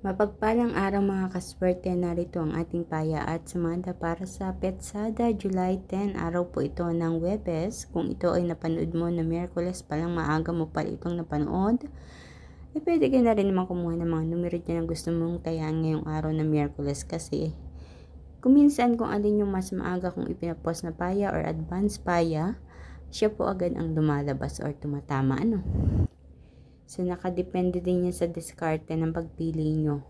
Mapagpalang araw mga kaswerte, narito ang ating paya at sumada para sa Petsada July 10. Araw po ito ng Webes. Kung ito ay napanood mo na Miyerkules pa lang, maaga mo pa itong napanood, pwede ka na rin naman kumuha ng mga numero dyan na gusto mong tayaan ngayong araw na Miyerkules, kasi kuminsan kung alin yung mas maaga kong ipinapost na paya or advance paya, siya po agad ang lumalabas or tumatama. So, nakadepende din yan sa diskarte ng pagpili nyo.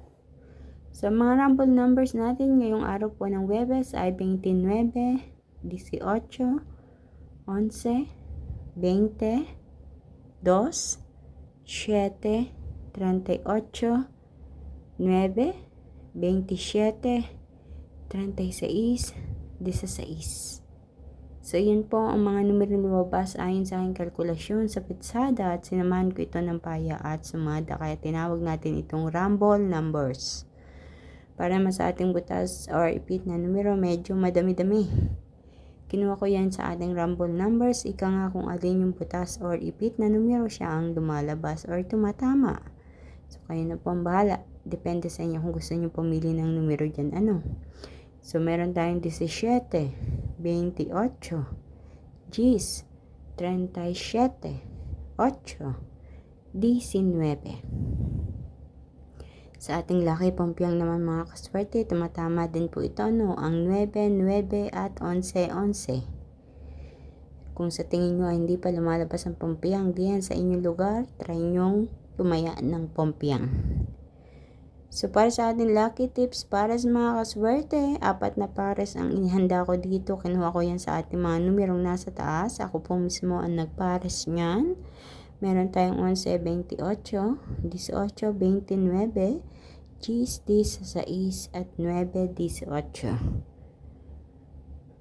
So, mga rumble numbers natin ngayong araw po ng Webes ay 29, 18, 11, 20, 2, 7, 38, 9, 27, 36, 16. So, yun po ang mga numero lumabas ayon sa aking kalkulasyon sa Petsada at sinamahan ko ito ng paya at sumada. Kaya tinawag natin itong rumble numbers. Para mas sa ating butas or ipit na numero, medyo madami-dami. Kinuha ko yan sa ating rumble numbers. Ika nga kung alin yung butas or ipit na numero, siya ang lumalabas or tumatama. So, kayo na po ang bahala. Depende sa inyo kung gusto nyo pumili ng numero dyan. So, meron tayong 17, 28, 10, 37, 8, 19. Sa ating laki pompiang naman mga kaswerte, tumatama din po ito, ang 9, 9 at 11, 11. Kung sa tingin nyo ay hindi pa lumalabas ang pompiang diyan sa inyong lugar, try nyong tumaya ng pompiang. So, para sa ating lucky tips para sa mga kaswerte, 4 na pares ang inihanda ko dito. Kinuha ko yan sa ating mga numerong nasa taas. Ako po mismo ang nagpares niyan. Meron tayong 11, 28, 18, 29, 16 at 9, 18.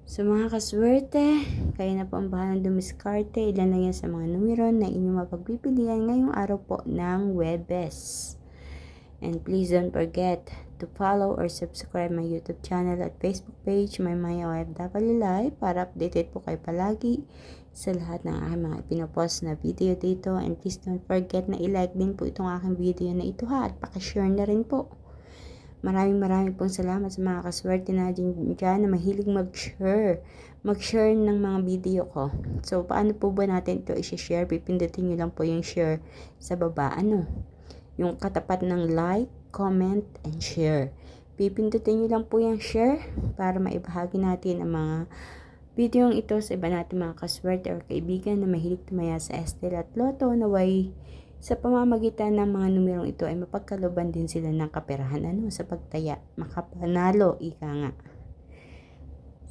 So, mga kaswerte, kayo na po ang bahalang dumiskarte. Ilan lang yan sa mga numero na inyong mapagpipilian ngayong araw po ng Webes. And please don't forget to follow or subscribe my YouTube channel at Facebook page, my Maya OFW Live, para updated po kayo palagi sa lahat ng aking mga pinopost na video dito. And please don't forget na i-like din po itong aking video na ito at pakishare na rin po. Maraming pong salamat sa mga kaswerte na dyan na mahilig mag-share ng mga video ko. So, paano po ba natin ito i-share? Pipindutin nyo lang po yung share sa baba. Yung katapat ng like, comment, and share. Pipindutin nyo lang po yung share para maibahagi natin ang mga videong ito sa iba natin mga kaswerte or kaibigan na mahilig tumaya sa Estel at Lotto, naway sa pamamagitan ng mga numerong ito ay mapagkaluban din sila ng kaperahan sa pagtaya, makapanalo, ika nga.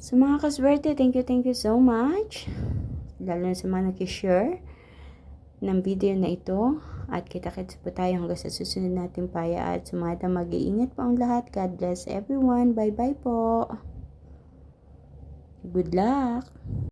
So mga kaswerte, thank you so much. Lalo na sa mga nag-share ng video na ito. At kita-kits po tayo hanggang sa susunod nating paya at sumada. Mag-iingat po ang lahat. God bless everyone. Bye-bye po. Good luck.